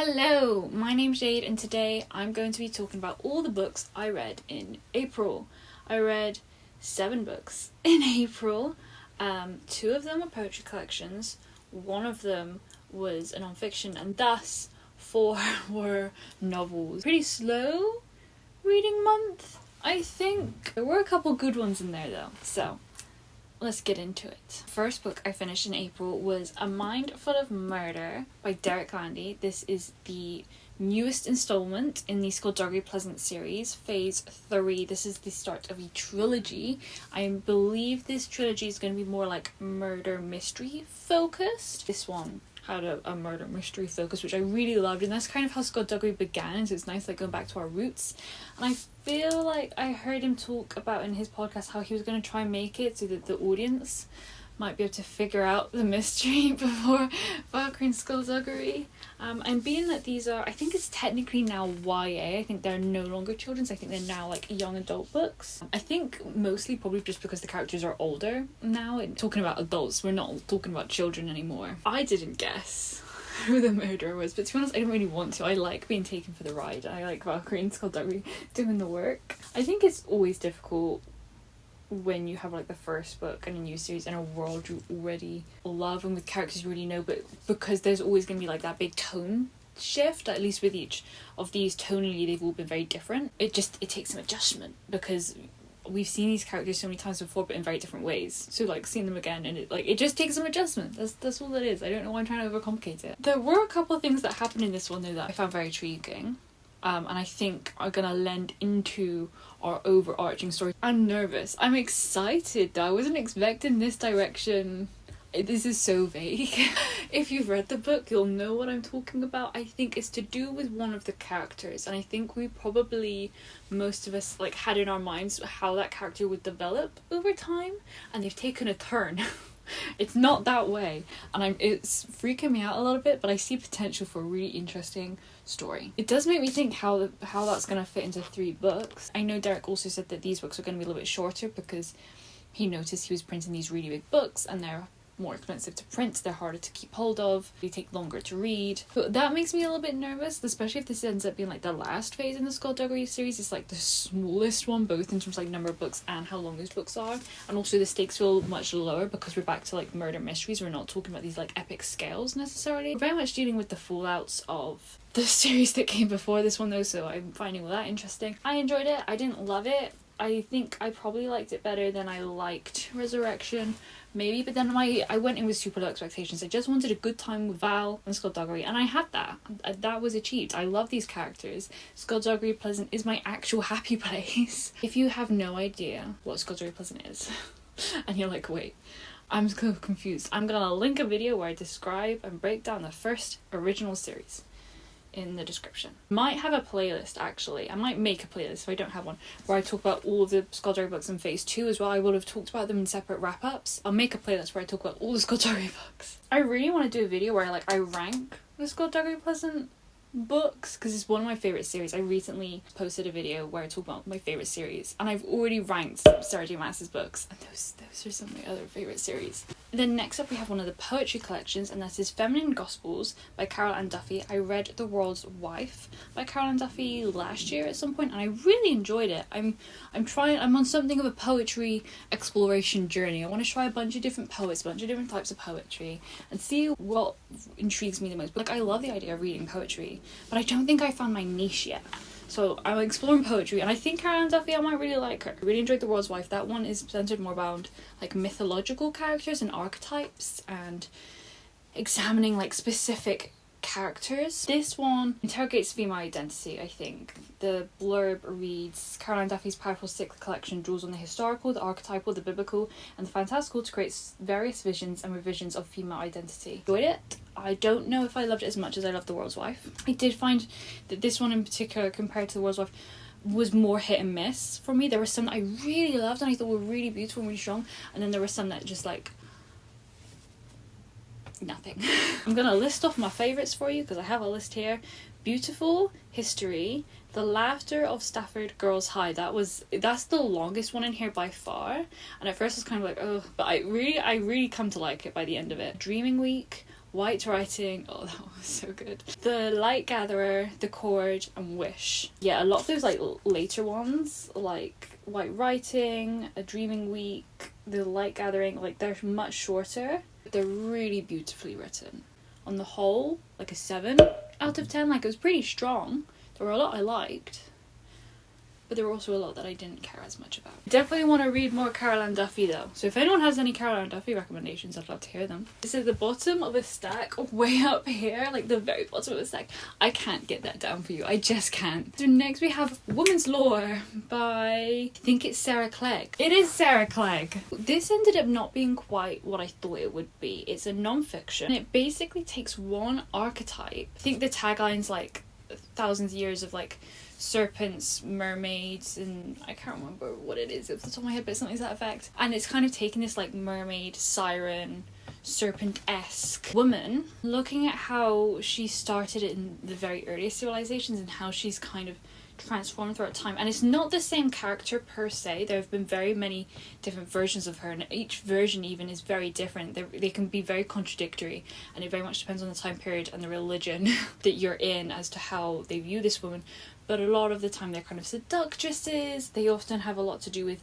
Hello, my name's Jade and today I'm going to be talking about all the books I read in April. I read 7 books in April. 2 of them were poetry collections, 1 of them was a non-fiction, and thus 4 were novels. Pretty slow reading month, I think. There were a couple good ones in there though, so let's get into it. First book I finished in April was A Mind Full of Murder by Derek Landy. This is the newest installment in the Skullduggery Pleasant series, phase 3. This is the start of a trilogy. I believe this trilogy is going to be more like murder mystery focused. This one had a murder mystery focus, which I really loved, and that's kind of how Skullduggery began, so it's nice like going back to our roots. And I feel like I heard him talk about in his podcast how he was going to try and make it so that the audience might be able to figure out the mystery before Valkyrie and Skullduggery. And being that these are, I think it's technically now YA, I think they're no longer children's, I think they're now like young adult books. I think mostly probably just because the characters are older now, and talking about adults, we're not talking about children anymore. I didn't guess who the murderer was, but to be honest, I didn't really want to. I like being taken for the ride. I like Valkyrie and Skullduggery doing the work. I think it's always difficult when you have like the first book in a new series in a world you already love and with characters you already know, but because there's always going to be like that big tone shift, at least with each of these tonally they've all been very different. It takes some adjustment because we've seen these characters so many times before but in very different ways, so like seeing them again and it just takes some adjustment. That's all it is. I don't know why I'm trying to overcomplicate it. There were a couple of things that happened in this one though that I found very intriguing, and I think are gonna lend into our overarching story. I'm nervous. I'm excited though. I wasn't expecting this direction. This is so vague. If you've read the book, you'll know what I'm talking about. I think it's to do with one of the characters, and I think we probably, most of us, like had in our minds how that character would develop over time, and they've taken a turn. It's not that way, and it's freaking me out a little bit, but I see potential for a really interesting story. It does make me think how that's going to fit into 3 books. I know Derek also said that these books are going to be a little bit shorter because he noticed he was printing these really big books and they're more expensive to print, they're harder to keep hold of, they take longer to read. But that makes me a little bit nervous, especially if this ends up being like the last phase in the Skullduggery series. It's like the smallest one, both in terms of like number of books and how long those books are, and also the stakes feel much lower because we're back to like murder mysteries. We're not talking about these like epic scales necessarily. We're very much dealing with the fallouts of the series that came before this one though, so I'm finding all that interesting. I enjoyed it. I didn't love it. I think I probably liked it better than I liked Resurrection, maybe, but then I went in with super low expectations. I just wanted a good time with Val and Skullduggery, and I had that. That was achieved. I love these characters. Skullduggery Pleasant is my actual happy place. If you have no idea what Skullduggery Pleasant is, and you're like, wait, I'm so confused, I'm gonna link a video where I describe and break down the first original series in the description. Might have a playlist actually. I might make a playlist if I don't have one, where I talk about all of the Skullduggery books in phase 2 as well. I would have talked about them in separate wrap-ups. I'll make a playlist where I talk about all the Skullduggery books. I really want to do a video where I rank the Skullduggery Pleasant books because it's one of my favorite series. I recently posted a video where I talk about my favorite series, and I've already ranked Sarah J Maas's books, and those are some of my other favorite series. Then next up we have one of the poetry collections, and that is Feminine Gospels by Carol Ann Duffy. I read The World's Wife by Carol Ann Duffy last year at some point, and I really enjoyed it. I'm on something of a poetry exploration journey. I want to try a bunch of different poets, a bunch of different types of poetry, and see what intrigues me the most. Like, I love the idea of reading poetry, but I don't think I found my niche yet. So I'm exploring poetry, and I think Carol Ann Duffy, I might really like her. I really enjoyed The World's Wife. That one is centered more around like mythological characters and archetypes and examining like specific characters. This one interrogates female identity, I think. The blurb reads, Carol Ann Duffy's powerful 6th collection draws on the historical, the archetypal, the biblical, and the fantastical to create various visions and revisions of female identity. Enjoyed it. I don't know if I loved it as much as I loved The World's Wife. I did find that this one in particular, compared to The World's Wife, was more hit and miss for me. There were some that I really loved and I thought were really beautiful and really strong, and then there were some that just like nothing. I'm gonna list off my favourites for you because I have a list here. Beautiful, History, The Laughter of Stafford Girls High. That's the longest one in here by far, and at first I was kind of like, oh, but I really come to like it by the end of it. Dreaming Week, White Writing, oh that was so good. The Light Gatherer, The Cord, and Wish. Yeah, a lot of those like later ones, like White Writing, A Dreaming Week, The Light Gathering, like they're much shorter. They're really beautifully written. On the whole, like a 7 out of 10. Like, it was pretty strong. There were a lot I liked, but there were also a lot that I didn't care as much about. Definitely want to read more Carol Ann Duffy though. So if anyone has any Carol Ann Duffy recommendations, I'd love to hear them. This is the bottom of a stack, way up here, like the very bottom of a stack. I can't get that down for you. I just can't. So next we have Woman's Lore by, I think it's Sarah Clegg. It is Sarah Clegg. This ended up not being quite what I thought it would be. It's a non-fiction. And it basically takes one archetype. I think the tagline's like thousands of years of like serpents, mermaids, and I can't remember what it is off the top of my head, but something to that effect. And it's kind of taking this like mermaid, siren, serpent-esque woman, looking at how she started in the very earliest civilizations and how she's kind of transformed throughout time. And it's not the same character per se. There have been very many different versions of her, and each version even is very different. They can be very contradictory, and it very much depends on the time period and the religion that you're in as to how they view this woman. But a lot of the time they're kind of seductresses. They often have a lot to do with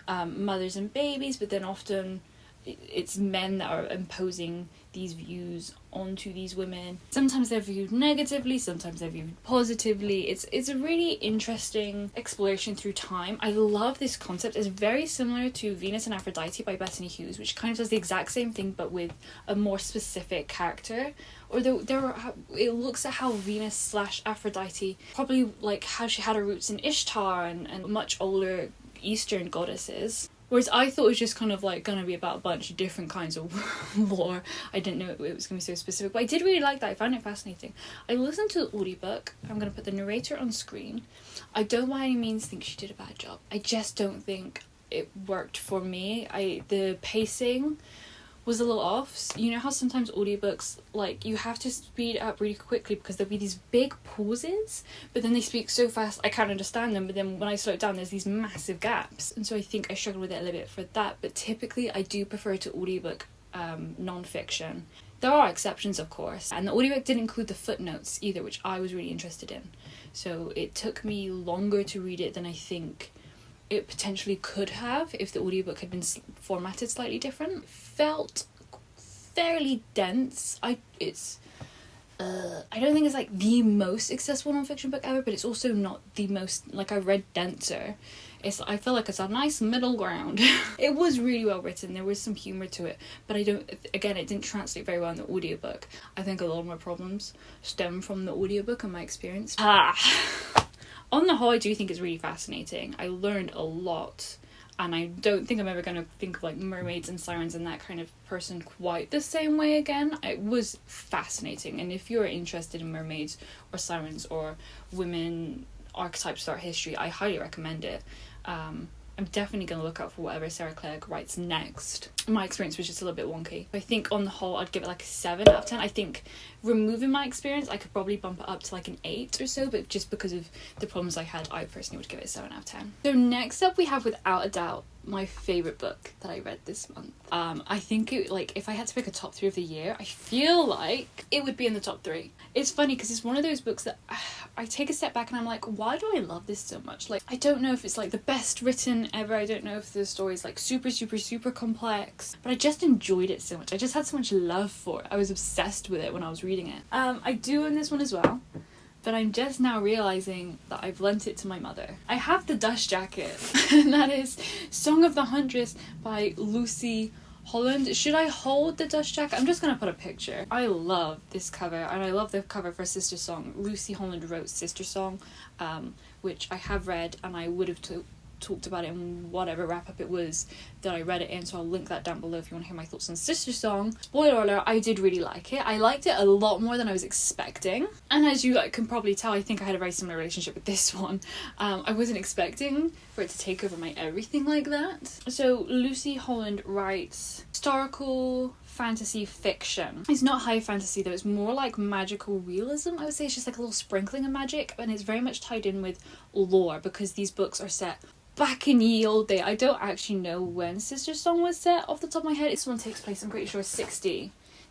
mothers and babies, but then often it's men that are imposing these views onto these women. Sometimes they're viewed negatively, sometimes they're viewed positively. It's a really interesting exploration through time. I love this concept. It's very similar to Venus and Aphrodite by Bethany Hughes, which kind of does the exact same thing but with a more specific character. Or it looks at how Venus / Aphrodite, probably like how she had her roots in Ishtar and much older Eastern goddesses. Whereas I thought it was just kind of like going to be about a bunch of different kinds of lore. I didn't know it was going to be so specific, but I did really like that. I found it fascinating. I listened to the audiobook. I'm going to put the narrator on screen. I don't by any means think she did a bad job. I just don't think it worked for me. The pacing was a little off. You know how sometimes audiobooks, like, you have to speed up really quickly because there'll be these big pauses, but then they speak so fast I can't understand them, but then when I slow it down there's these massive gaps, and so I think I struggled with it a little bit for that. But typically I do prefer to audiobook non-fiction. There are exceptions, of course, and the audiobook didn't include the footnotes either, which I was really interested in, so it took me longer to read it than I think it potentially could have if the audiobook had been formatted slightly different. It felt fairly dense. I don't think it's like the most accessible non-fiction book ever, but it's also not the most, like, I read denser. I feel like it's a nice middle ground. It was really well written. There was some humour to it, but it didn't translate very well in the audiobook. I think a lot of my problems stem from the audiobook and my experience. On the whole, I do think it's really fascinating. I learned a lot, and I don't think I'm ever going to think of like mermaids and sirens and that kind of person quite the same way again. It was fascinating, and if you're interested in mermaids or sirens or women archetypes throughout history, I highly recommend it. I'm definitely going to look out for whatever Sarah Clegg writes next. My experience was just a little bit wonky. I think on the whole I'd give it like a 7 out of 10. I think removing my experience I could probably bump it up to like an 8 or so, but just because of the problems I had, I personally would give it a 7 out of 10. So next up we have, without a doubt, my favourite book that I read this month. I think if I had to pick a top 3 of the year, I feel like it would be in the top 3. It's funny because it's one of those books that I take a step back and I'm like, why do I love this so much? Like, I don't know if it's like the best written ever. I don't know if the story's like super, super, super complex, but I just enjoyed it so much. I just had so much love for it. I was obsessed with it when I was reading it. I do own this one as well, but I'm just now realising that I've lent it to my mother. I have the dust jacket, and that is Song of the Huntress by Lucy Holland. Should I hold the dust jacket? I'm just going to put a picture. I love this cover, and I love the cover for Sister Song. Lucy Holland wrote Sister Song, which I have read, and I would have talked about it in whatever wrap-up it was that I read it in, so I'll link that down below if you want to hear my thoughts on Sister Song. Spoiler alert, I did really like it. I liked it a lot more than I was expecting, and as you can probably tell, I think I had a very similar relationship with this one. I wasn't expecting for it to take over my everything like that. So Lucy Holland writes historical fantasy fiction. It's not high fantasy though, it's more like magical realism, I would say. It's just like a little sprinkling of magic, and it's very much tied in with lore because these books are set back in ye old day. I don't actually know when Sister Song was set off the top of my head. This one takes place, I'm pretty sure,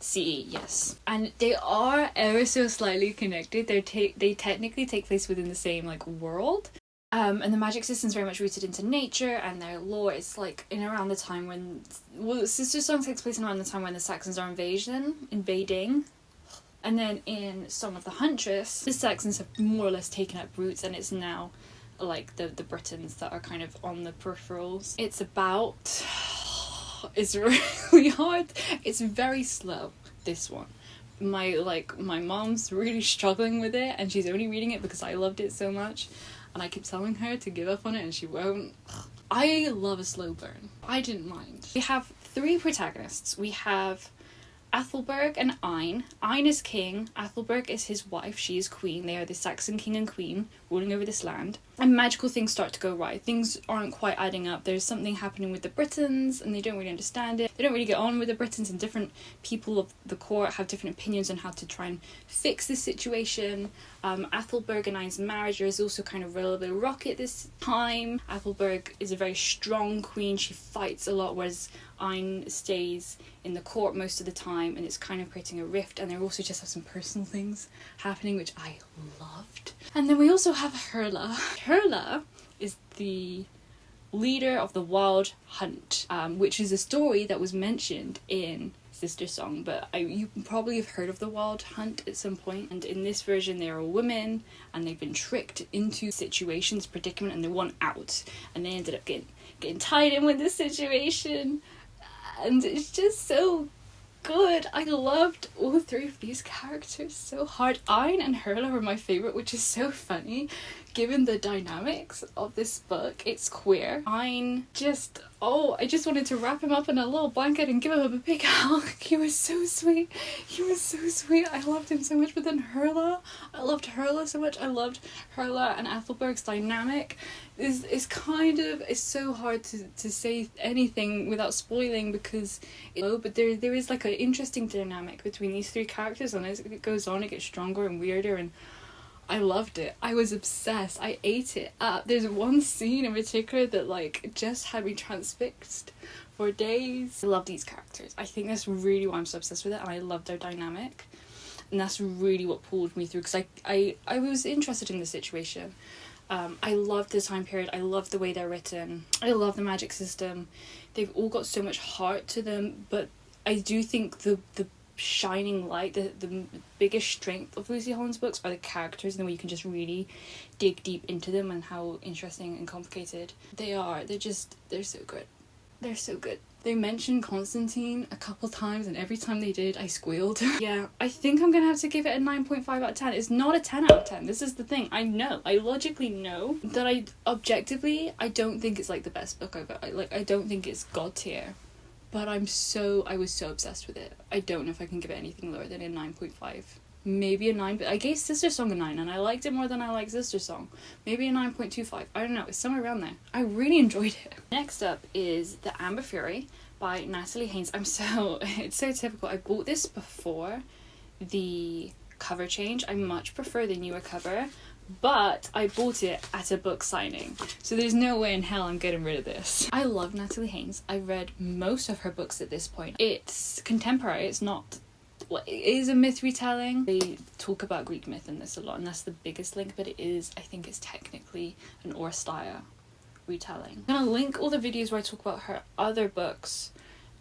CE, yes. And they are ever so slightly connected. They technically take place within the same like world. And the magic system's very much rooted into nature, and their lore is like in around the time when, well, Sister Song takes place in around the time when the Saxons are invading. And then in Song of the Huntress, the Saxons have more or less taken up roots, and it's now like the Britons that are kind of on the peripherals. It's about, it's really hard. It's very slow, this one. My mom's really struggling with it, and she's only reading it because I loved it so much. And I keep telling her to give up on it and she won't. I love a slow burn. I didn't mind. We have 3 protagonists. We have Ethelberg and Ein. Ein is king, Ethelberg is his wife, she is queen. They are the Saxon king and queen ruling over this land. And magical things start to go right. Things aren't quite adding up. There's something happening with the Britons and they don't really understand it. They don't really get on with the Britons, and different people of the court have different opinions on how to try and fix this situation. Ethelberg and Ein's marriage is also kind of a little bit rocky at this time. Ethelberg is a very strong queen. She fights a lot, whereas Ein stays in the court most of the time, and it's kind of creating a rift. And they also just have some personal things happening, which I loved. And then we also have Herla. Herla is the leader of the Wild Hunt, which is a story that was mentioned in Sister Song, but you probably have heard of the Wild Hunt at some point. And in this version, they are a woman, and they've been tricked into situations, predicament, and they want out. And they ended up getting tied in with this situation, and it's just so good. I loved all 3 of these characters so hard. Ein and Herla were my favourite, which is so funny given the dynamics of this book. It's queer. Ein I just wanted to wrap him up in a little blanket and give him a big hug. He was so sweet. I loved him so much. But then Herla, I loved Herla so much. I loved Herla and Ethelberg's dynamic. It's so hard to say anything without spoiling, because but there is like an interesting dynamic between these 3 characters, and as it goes on it gets stronger and weirder, and I loved it. I was obsessed. I ate it up. There's one scene in particular that like just had me transfixed for days. I love these characters. I think that's really why I'm so obsessed with it, and I love their dynamic, and that's really what pulled me through, because I was interested in the situation. I love the time period. I love the way they're written. I love the magic system. They've all got so much heart to them, but I do think the shining light, the biggest strength of Lucy Holland's books are the characters, and the way you can just really dig deep into them and how interesting and complicated they are. They're so good. They're so good. They mentioned Constantine a couple times, and every time they did, I squealed. Yeah, I think I'm gonna have to give it a 9.5 out of 10. It's not a 10 out of 10. This is the thing. I logically know that I don't think it's like the best book I've ever, I don't think it's god tier. But I was so obsessed with it. I don't know if I can give it anything lower than a 9.5. Maybe a 9, but I gave Sister Song a 9, and I liked it more than I liked Sister Song. Maybe a 9.25. I don't know, it's somewhere around there. I really enjoyed it. Next up is The Amber Fury by Natalie Haynes. It's so typical. I bought this before the cover change. I much prefer the newer cover, but I bought it at a book signing, so there's no way in hell I'm getting rid of this. I love Natalie Haynes. I've read most of her books at this point. It's contemporary. It is a myth retelling. They talk about Greek myth in this a lot, and that's the biggest link, but I think it's technically an Oresteia retelling. I'm gonna link all the videos where I talk about her other books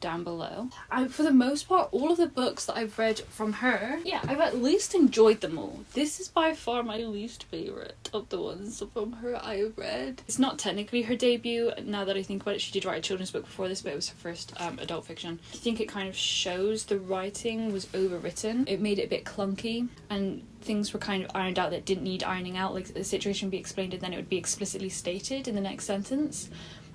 down below. For the most part, all of the books that I've read from her, I've at least enjoyed them all. This is by far my least favourite of the ones from her I've read. It's not technically her debut, now that I think about it. She did write a children's book before this, but it was her first adult fiction. I think it kind of shows the writing was overwritten. It made it a bit clunky, and things were kind of ironed out that didn't need ironing out. Like, the situation would be explained and then it would be explicitly stated in the next sentence.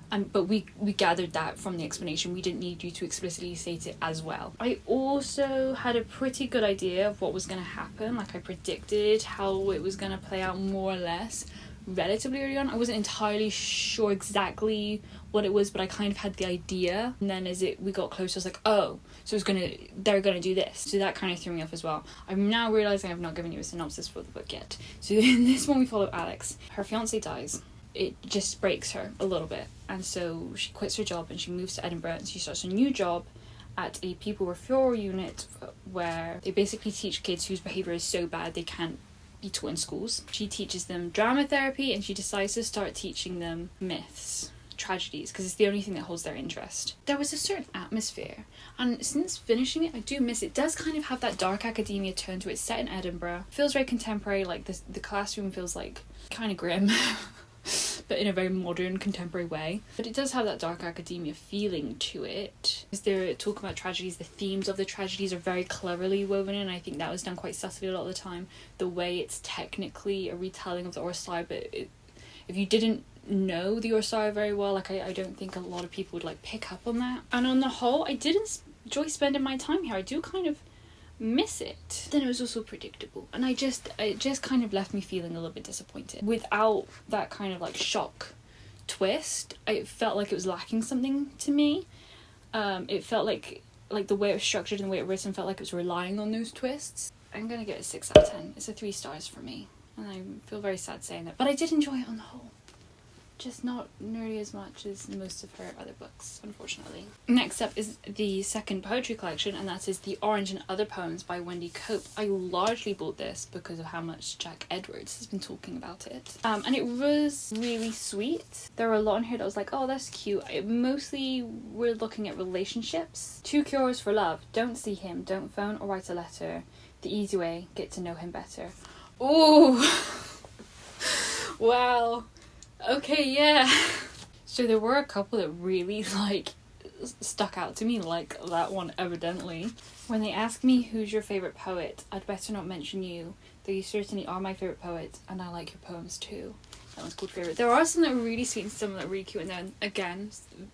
But we gathered that from the explanation. We didn't need you to explicitly state it as well. I also had a pretty good idea of what was going to happen. Like, I predicted how it was going to play out more or less relatively early on. I wasn't entirely sure exactly what it was, but I kind of had the idea. And then as we got closer, I was like, oh, so they're gonna do this. So that kind of threw me off as well. I'm now realising I've not given you a synopsis for the book yet. So in this one we follow Alex. Her fiancé dies. It just breaks her a little bit, and so she quits her job and she moves to Edinburgh and she starts a new job at a pupil referral unit where they basically teach kids whose behaviour is so bad they can't be taught in schools. She teaches them drama therapy, and she decides to start teaching them myths, tragedies, because it's the only thing that holds their interest. There was a certain atmosphere, and since finishing it I do miss it. It does kind of have that dark academia tone to it. It's set in Edinburgh, feels very contemporary, like the classroom feels like kind of grim but in a very modern contemporary way, but it does have that dark academia feeling to it. As they're talking about tragedies, the themes of the tragedies are very cleverly woven in. I think that was done quite subtly a lot of the time. The way it's technically a retelling of the Orsai, but if you didn't know the Orsai very well, like I don't think a lot of people would like pick up on that. And on the whole, I didn't enjoy spending my time here. I do kind of miss it. Then it was also predictable, and it just kind of left me feeling a little bit disappointed. Without that kind of like shock twist, I felt like it was lacking something to me. It felt like the way it was structured and the way it was written felt like it was relying on those twists. I'm gonna get a 6 out of 10. It's a 3 stars for me, and I feel very sad saying that, but I did enjoy it on the whole. Just not nearly as much as most of her other books, unfortunately. Next up is the second poetry collection, and that is The Orange and Other Poems by Wendy Cope. I largely bought this because of how much Jack Edwards has been talking about it. And it was really sweet. There were a lot in here that was like, oh, that's cute. Mostly we're looking at relationships. 2 cures for love. Don't see him, don't phone or write a letter. The easy way, get to know him better. Ooh! Wow. Okay, yeah. So there were a couple that really like stuck out to me, like that one evidently. When they ask me who's your favourite poet, I'd better not mention you, though you certainly are my favourite poet, and I like your poems too. That one's called Favourite. There are some that are really sweet and some that are really cute, and then again,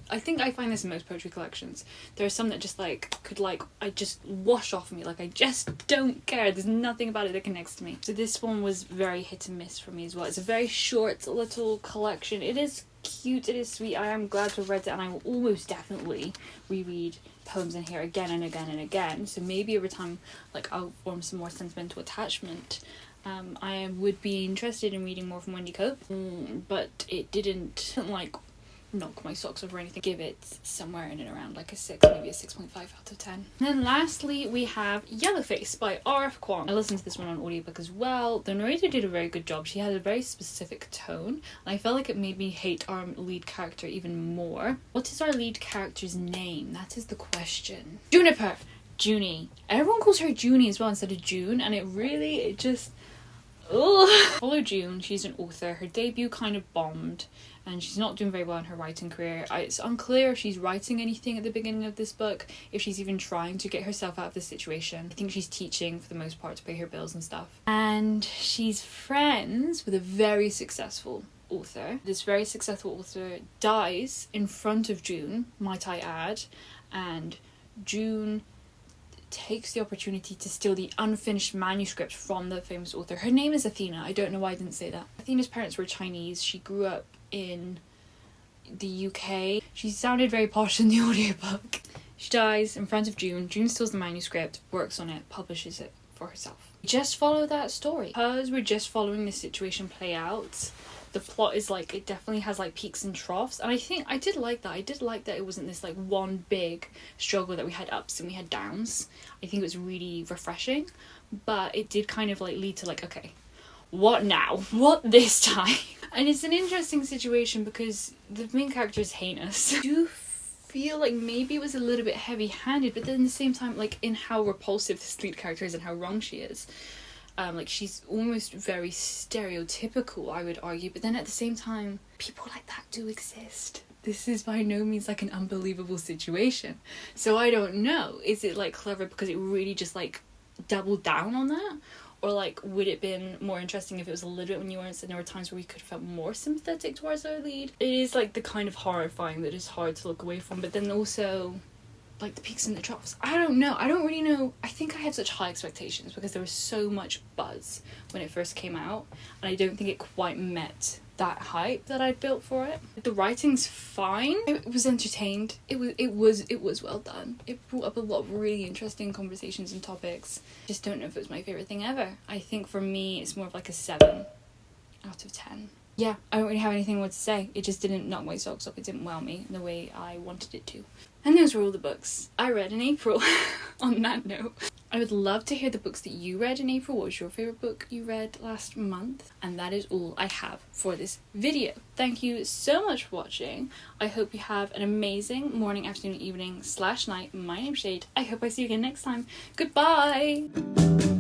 I think I find this in most poetry collections. There are some that just like could like I just wash off me, like I just don't care. There's nothing about it that connects to me. So this one was very hit and miss for me as well. It's a very short little collection. It is cute, it is sweet. I am glad to have read it, and I will almost definitely reread poems in here again and again and again. So maybe over time, like I'll form some more sentimental attachment. I would be interested in reading more from Wendy Cope, but it didn't like knock my socks off or anything. Give it somewhere in and around like a 6, maybe a 6.5 out of 10. And then lastly we have Yellowface by R.F. Kuang. I listened to this one on audiobook as well. The narrator did a very good job. She had a very specific tone, and I felt like it made me hate our lead character even more. What is our lead character's name? That is the question. Juniper! Junie. Everyone calls her Junie as well instead of June, and it just ugh. Follow June. She's an author. Her debut kind of bombed, and she's not doing very well in her writing career. It's unclear if she's writing anything at the beginning of this book, if she's even trying to get herself out of this situation. I think she's teaching for the most part to pay her bills and stuff. And she's friends with a very successful author. This very successful author dies in front of June, might I add, and June takes the opportunity to steal the unfinished manuscript from the famous author. Her name is Athena. I don't know why I didn't say that. Athena's parents were Chinese. She grew up in the UK. She sounded very posh in the audiobook. She dies in front of June. June steals the manuscript, works on it, publishes it for herself. Just follow that story. Because we're just following this situation play out, the plot is like, it definitely has like peaks and troughs, and I think I did like that. I did like that it wasn't this like one big struggle, that we had ups and we had downs. I think it was really refreshing, but it did kind of like lead to like, okay, what now? What this time? And it's an interesting situation because the main character is heinous. I do feel like maybe it was a little bit heavy-handed, but then at the same time, like in how repulsive this lead character is and how wrong she is. Like she's almost very stereotypical, I would argue, but then at the same time, people like that do exist. This is by no means like an unbelievable situation. So I don't know, is it like clever because it really just like doubled down on that? Or like, would it been more interesting if it was a little bit nuanced and there were times where we could have felt more sympathetic towards our lead? It is like the kind of horrifying that is hard to look away from, but then also like the peaks and the troughs. I don't know. I don't really know. I think I had such high expectations because there was so much buzz when it first came out, and I don't think it quite met that hype that I'd built for it. The writing's fine. I was entertained. It was well done. It brought up a lot of really interesting conversations and topics. Just don't know if it was my favourite thing ever. I think for me it's more of like a 7 out of 10. yeah, I don't really have anything more to say. It just didn't knock my socks off. It didn't wow me in the way I wanted it to. And those were all the books I read in April. On that note, I would love to hear the books that you read in April. What was your favourite book you read last month? And that is all I have for this video. Thank you so much for watching. I hope you have an amazing morning, afternoon, evening / night. My name's Jade. I hope I see you again next time. Goodbye!